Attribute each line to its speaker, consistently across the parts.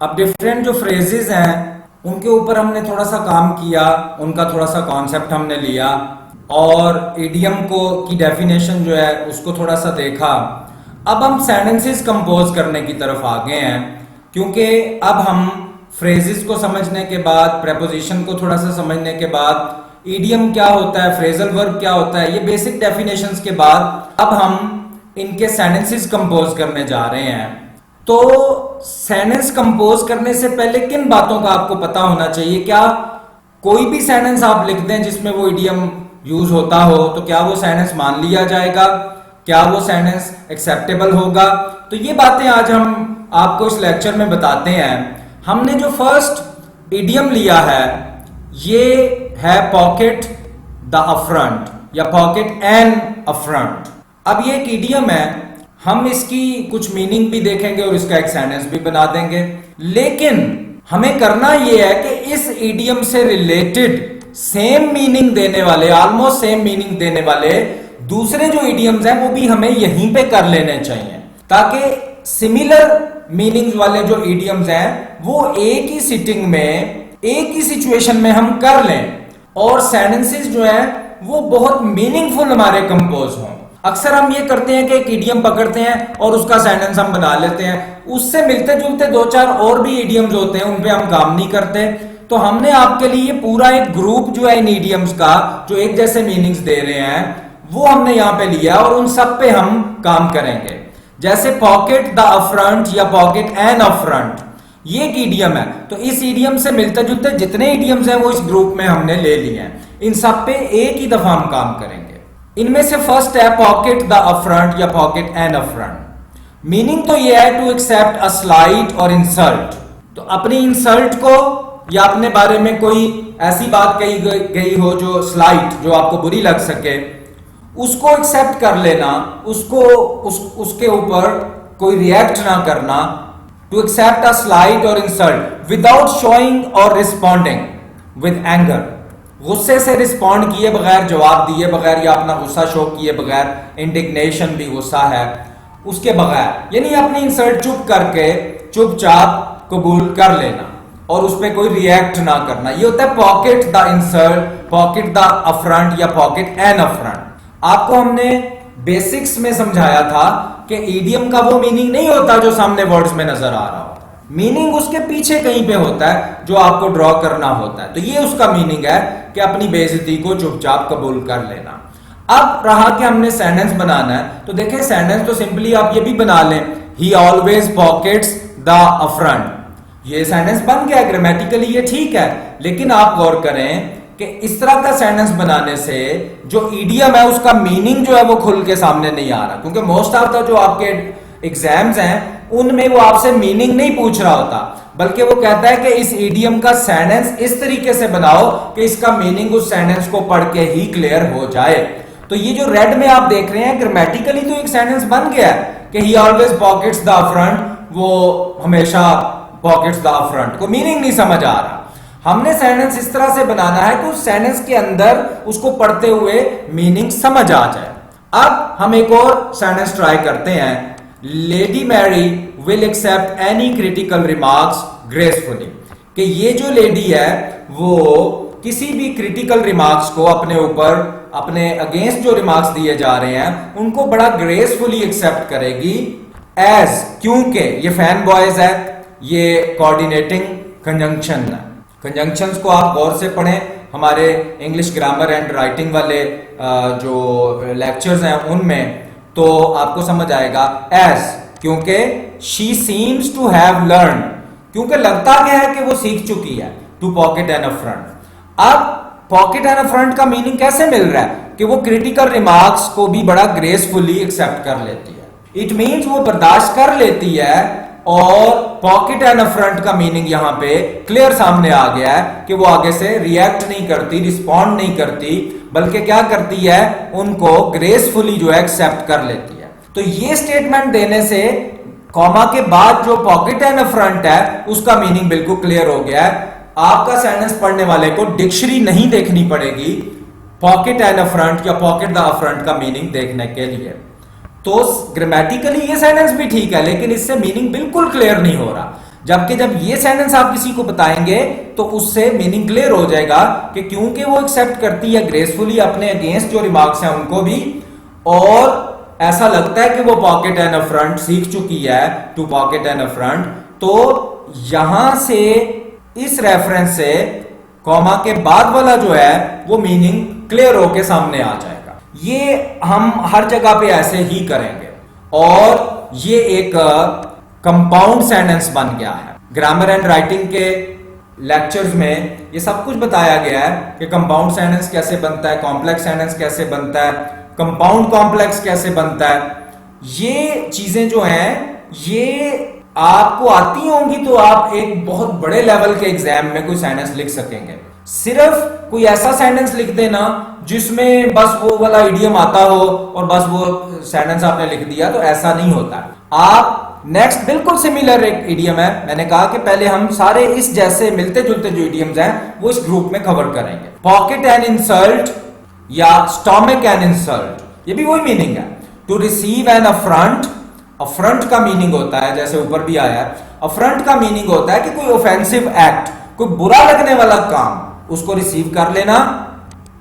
Speaker 1: अब डिफरेंट जो फ्रेजेस हैं उनके ऊपर हमने थोड़ा सा काम किया, उनका थोड़ा सा कॉन्सेप्ट हमने लिया और इडियम को की डेफिनेशन जो है उसको थोड़ा सा देखा। अब हम सेंटेंसेस कंपोज करने की तरफ आ गए हैं, क्योंकि अब हम फ्रेजेस को समझने के बाद, प्रेपोजिशन को थोड़ा सा समझने के बाद, इडियम क्या होता है, फ्रेजल वर्ब क्या होता है, ये बेसिक डेफिनेशंस के बाद अब हम इनके सेंटेंसेस कंपोज करने जा रहे हैं। तो सेंटेंस कंपोज करने से पहले किन बातों का आपको पता होना चाहिए? क्या कोई भी सेंटेंस आप लिख दें जिसमें वो इडियम यूज होता हो तो क्या वो सेंटेंस मान लिया जाएगा? क्या वो सेंटेंस एक्सेप्टेबल होगा? तो ये बातें आज हम आपको इस लेक्चर में बताते हैं। हमने जो फर्स्ट इडियम लिया है ये है पॉकेट द अफ्रंट या पॉकेट एन अफ्रंट। अब ये एक इडियम है, हम इसकी कुछ मीनिंग भी देखेंगे और इसका एक सेंटेंस भी बना देंगे। लेकिन हमें करना यह है कि इस इडियम से रिलेटेड सेम मीनिंग देने वाले, ऑलमोस्ट सेम मीनिंग देने वाले दूसरे जो इडियम्स हैं वो भी हमें यहीं पे कर लेने चाहिए, ताकि सिमिलर मीनिंग्स वाले जो इडियम्स हैं वो एक ही सिटिंग में, एक ही सिचुएशन में हम कर लें और सेंटेंसेस जो हैं वो बहुत मीनिंगफुल हमारे कंपोज हों। अक्सर हम ये करते हैं कि एक इडियम पकड़ते हैं और उसका सेंटेंस हम बना लेते हैं, उससे मिलते जुलते दो चार और भी इडियम्स होते हैं, उन पे हम काम नहीं करते। तो हमने आपके लिए पूरा एक ग्रुप जो है इन इडियम्स का, जो एक जैसे मीनिंग्स दे रहे हैं, वो हमने यहां पे लिया और उन सब पे हम काम करेंगे। जैसे पॉकेट द अफ्रंट या पॉकेट एन अफ्रंट, ये एक इडियम है, तो इस इडियम से मिलते जुलते जितने इडियम्स हैं वो इस ग्रुप में हमने ले लिए हैं। इन सब पे एक ही दफा हम काम करेंगे। इनमें से फर्स्ट है पॉकेट द अफ्रंट या पॉकेट एन अफ्रंट। मीनिंग तो यह है टू एक्सेप्ट अ स्लाइट और इंसल्ट। तो अपनी इंसल्ट को या अपने बारे में कोई ऐसी बात कही गई हो जो स्लाइट, जो आपको बुरी लग सके, उसको एक्सेप्ट कर लेना, उसके ऊपर कोई रिएक्ट ना करना। टू एक्सेप्ट अ स्लाइट और इंसल्ट विदाउट शोइंग और रिस्पॉन्डिंग विद एंगर। गुस्से से रिस्पॉन्ड किए बगैर, जवाब दिए बगैर या अपना गुस्सा शो किए बगैर, इंडिग्नेशन भी गुस्सा है, उसके बगैर, यानी अपनी इंसल्ट चुप करके चुपचाप कबूल कर लेना और उस पर कोई रिएक्ट ना करना। ये होता है pocket the insult, pocket the affront या पॉकेट एन अफ्रंट। आपको हमने बेसिक्स में समझाया था कि इडियम का वो मीनिंग नहीं होता जो सामने वर्ड्स में नजर आ रहा हो, मीनिंग उसके पीछे कहीं पे होता है जो आपको ड्रॉ करना होता है। तो ये उसका मीनिंग है कि अपनी बेइज्जती को चुपचाप कबूल कर लेना। अब रहा कि हमने सेंटेंस बनाना है, तो देखें सेंटेंस तो सिंपली आप ये भी बना लें, ही ऑलवेज पॉकेट्स द अफ्रंट। ये सेंटेंस बन गया, ग्रामेटिकली ये ठीक है, लेकिन आप गौर करें कि इस तरह का सेंटेंस बनाने से जो इडियम है उसका मीनिंग जो है वो खुल के सामने नहीं आ रहा, क्योंकि मोस्ट ऑफ द जो आपके एग्जाम्स हैं उनमें वो आपसे मीनिंग नहीं पूछ रहा होता, बल्कि वो कहता है कि इस इडियम का सेंटेंस इस तरीके से बनाओ कि इसका मीनिंग उस सेंटेंस को पढ़ के ही क्लियर हो जाए। तो ये जो रेड में आप देख रहे हैं, ग्रामेटिकली तो एक सेंटेंस बन गया कि ही ऑलवेज पॉकेट्स द अफ्रंट, वो हमेशा पॉकेट्स द अफ्रंट, को मीनिंग नहीं समझ आ रहा। हमने सेंटेंस इस तरह से बनाना है कि उस सेंटेंस के अंदर उसको पढ़ते हुए मीनिंग समझ आ जाए। अब हम एक और सेंटेंस ट्राई करते हैं, Lady Mary will accept any critical remarks gracefully. कि ये जो लेडी है वो किसी भी क्रिटिकल रिमार्क्स को अपने ऊपर, अपने अगेंस्ट जो रिमार्क्स दिए जा रहे हैं उनको बड़ा ग्रेसफुली एक्सेप्ट करेगी। एज, क्योंकि ये फैन बॉयज है, ये कोऑर्डिनेटिंग कंजंक्शन है। कंजंक्शंस को आप गौर से पढ़ें, हमारे इंग्लिश ग्रामर एंड राइटिंग वाले जो लेक्चर्स हैं उनमें, तो आपको समझ आएगा। एज, क्योंकि she seems to have learn, क्योंकि लगता क्या है कि वो सीख चुकी है। To pocket an affront. अब पॉकेट एन अफ्रंट का मीनिंग कैसे मिल रहा है कि वो क्रिटिकल रिमार्क्स को भी बड़ा ग्रेसफुली एक्सेप्ट कर लेती है। इट मींस वो बर्दाश्त कर लेती है, और पॉकेट एन अफ्रंट का मीनिंग यहां पे क्लियर सामने आ गया है कि वो आगे से रिएक्ट नहीं करती, रिस्पॉन्ड नहीं करती, बल्कि क्या करती है, उनको ग्रेसफुली जो है एक्सेप्ट कर लेती है। तो ये स्टेटमेंट देने से कॉमा के बाद जो पॉकेट एन अफ्रंट है उसका मीनिंग बिल्कुल क्लियर हो गया है। आपका सेंटेंस पढ़ने वाले को डिक्शनरी नहीं देखनी पड़ेगी पॉकेट एन अफ्रंट या पॉकेट द अफ्रंट का मीनिंग देखने के लिए। तो ग्रामेटिकली ये सेंटेंस भी ठीक है, लेकिन इससे मीनिंग बिल्कुल क्लियर नहीं हो रहा। जबकि जब ये सेंटेंस आप किसी को बताएंगे तो उससे मीनिंग क्लियर हो जाएगा कि क्योंकि वो एक्सेप्ट करती है ग्रेसफुली अपने अगेंस्ट जो रिमार्क्स हैं उनको भी, और ऐसा लगता है कि वो पॉकेट एंड अफ्रंट सीख चुकी है, टू पॉकेट एंड अफ्रंट, तो यहां से इस रेफरेंस से कॉमा के बाद वाला जो है वो मीनिंग क्लियर होके सामने आ जाएगा। ये हम हर जगह पे ऐसे ही करेंगे और ये एक कंपाउंड सेंटेंस बन गया है। ग्रामर एंड राइटिंग के लेक्चर्स में ये सब कुछ बताया गया है कि कंपाउंड सेंटेंस कैसे बनता है, कॉम्प्लेक्स सेंटेंस कैसे बनता है, कंपाउंड कॉम्प्लेक्स कैसे बनता है। ये चीजें जो हैं ये आपको आती होंगी तो आप एक बहुत बड़े लेवल के एग्जाम में कोई सेंटेंस लिख सकेंगे। सिर्फ कोई ऐसा सेंटेंस लिख देना जिसमें बस वो वाला इडियम आता हो और बस वो सेंटेंस आपने लिख दिया, तो ऐसा नहीं होता। आप नेक्स्ट बिल्कुल सिमिलर एक इडियम है, मैंने कहा कि पहले हम सारे इस जैसे मिलते जुलते जो इडियम्स हैं वो इस ग्रुप में कवर करेंगे। पॉकेट एन इंसल्ट या स्टोमक एन इंसल्ट, ये भी वही मीनिंग है। To receive an affront, affront का मीनिंग होता है, जैसे ऊपर भी आया, अफ्रंट का मीनिंग होता है कि कोई ऑफेंसिव एक्ट, कोई बुरा लगने वाला काम, उसको रिसीव कर लेना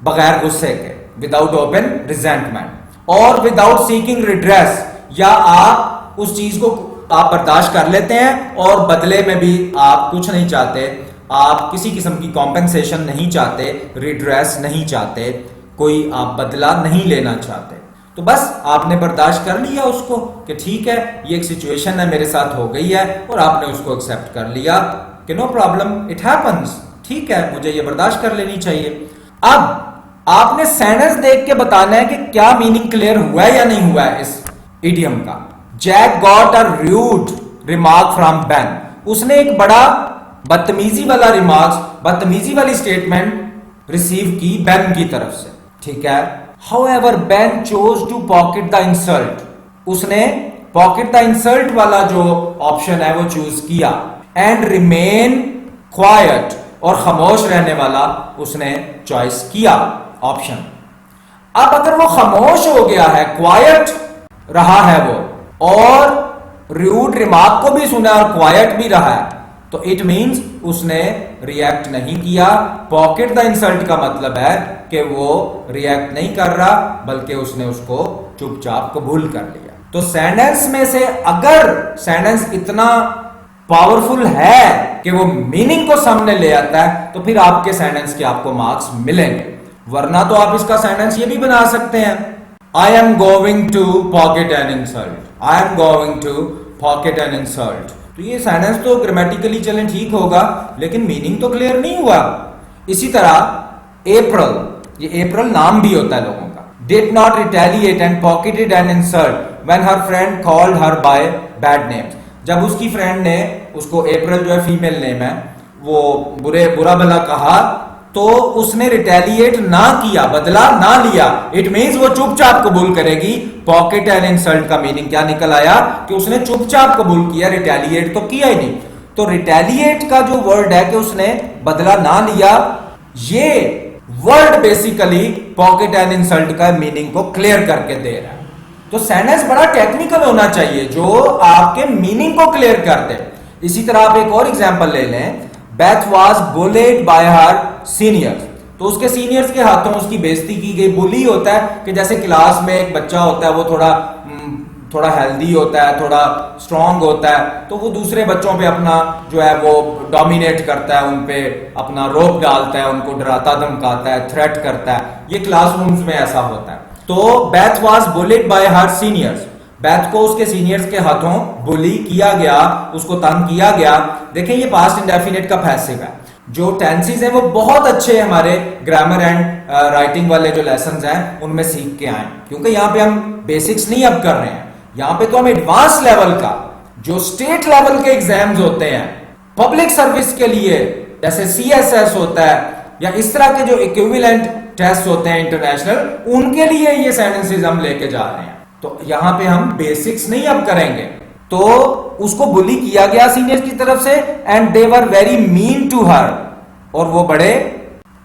Speaker 1: बगैर गुस्से के, विदाउट ओपन रिजेंटमेंट, और विदाउट सीकिंग रिड्रेस, या आप उस चीज को आप बर्दाश्त कर लेते हैं और बदले में भी आप कुछ नहीं चाहते, आप किसी किस्म की कॉम्पेंसेशन नहीं चाहते, रिड्रेस नहीं चाहते, कोई आप बदला नहीं लेना चाहते, तो बस आपने बर्दाश्त कर लिया उसको कि ठीक है ये एक सिचुएशन है मेरे साथ हो गई है, और आपने उसको एक्सेप्ट कर लिया कि नो प्रॉब्लम, इट हैपेंस, ठीक है मुझे ये बर्दाश्त कर लेनी चाहिए। अब आपने सेंटेंस देख के बताना है कि क्या मीनिंग क्लियर हुआ है या नहीं हुआ है इस इडियम का। Jack got a rude remark from Ben, उसने एक बड़ा बदतमीजी वाला रिमार्क, बदतमीजी वाली स्टेटमेंट रिसीव की बेन की तरफ से, ठीक है। However, Ben chose to pocket the insult, उसने पॉकेट द इंसल्ट वाला जो ऑप्शन है वो चूज किया, एंड रिमेन क्वाइट, और खामोश रहने वाला उसने चॉइस किया ऑप्शन। अब अगर वो खामोश हो गया है, क्वाइट रहा है वो, और रूड रिमार्क को भी सुना और क्वाइट भी रहा है, तो इट मींस उसने रिएक्ट नहीं किया। पॉकेट द इंसल्ट का मतलब है कि वो रिएक्ट नहीं कर रहा, बल्कि उसने उसको चुपचाप कबूल कर लिया। तो सेंटेंस में से अगर सेंटेंस इतना पावरफुल है कि वो मीनिंग को सामने ले आता है, तो फिर आपके सेंटेंस के आपको मार्क्स मिलेंगे। वरना तो आप इसका सेंटेंस ये भी बना सकते हैं, I am going to pocket an insult, I am going to pocket an insult. तो ये सेंटेंस तो ग्रामेटिकली चलें ठीक होगा, लेकिन मीनिंग तो क्लियर नहीं हुआ। इसी तरह अप्रैल, ये अप्रैल नाम भी होता है लोगों का, did not retaliate and pocketed an insult when her friend called her by bad names, जब उसकी फ्रेंड ने उसको अप्रैल जो है फीमेल नेम है वो बुरा भला कहा, तो उसने रिटेलिएट ना किया, बदला ना लिया, इट मींस वो चुपचाप कबूल करेगी। पॉकेट एंड इंसल्ट का मीनिंग क्या निकल आया कि उसने चुपचाप कबूल किया, रिटेलिएट तो किया ही नहीं। तो रिटेलिएट का जो वर्ड है कि उसने बदला ना लिया, ये word basically pocket and insult का मीनिंग को क्लियर करके दे रहा है। तो सेंटेंस बड़ा टेक्निकल होना चाहिए जो आपके मीनिंग को क्लियर कर दे। इसी तरह आप एक और एग्जांपल ले लें, Beth was bullied by her seniors, तो उसके सीनियर्स के हाथों उसकी बेइज्जती की गई। बुली होता है कि जैसे क्लास में एक बच्चा होता है, वो थोड़ा हेल्दी होता है, थोड़ा स्ट्रांग होता है, तो वो दूसरे बच्चों पे अपना जो है वो डोमिनेट करता है, उन पे अपना रोप डालता है, उनको डराता धमकाता है, थ्रेट करता है। ये क्लासरूम्स में ऐसा होता है। तो Beth was bullied by her seniors, बैथ को उसके सीनियर्स के हाथों बुली किया गया, उसको तंग किया गया। देखें ये पास्ट इंडेफिनिट का पैसिव है। जो टेंसेस हैं वो बहुत अच्छे हमारे ग्रामर एंड राइटिंग वाले जो लेसन्स हैं उनमें सीख के आए, क्योंकि यहाँ पे हम बेसिक्स नहीं अब कर रहे हैं, यहाँ पे तो हम एडवांस लेवल का जो स्टेट लेवल के एग्जाम्स होते हैं पब्लिक सर्विस के लिए, जैसे CSS होता है या इस तरह के जो इक्विवेलेंट टेस्ट होते हैं इंटरनेशनल, उनके लिए ये सेंटेंसेस हम लेके जा रहे हैं। तो यहां पे हम बेसिक्स नहीं अब करेंगे। तो उसको बुली किया गया सीनियर्स की तरफ से, and they were very mean to her, और वो बड़े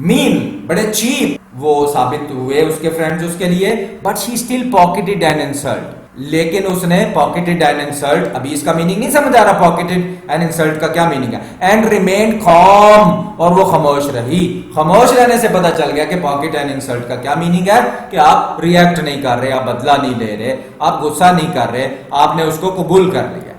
Speaker 1: मीन, बड़े चीप वो साबित हुए उसके फ्रेंड्स उसके लिए। But she still pocketed an insult, लेकिन उसने पॉकेटेड एन इंसल्ट, अभी इसका मीनिंग नहीं समझ आ रहा पॉकेटेड एन इंसल्ट का क्या मीनिंग है, एंड रिमेन कॉम, और वो खामोश रही। खामोश रहने से पता चल गया कि पॉकेट एन इंसल्ट का क्या मीनिंग है, कि आप रिएक्ट नहीं कर रहे, आप बदला नहीं ले रहे, आप गुस्सा नहीं कर रहे, आपने उसको कबूल कर लिया।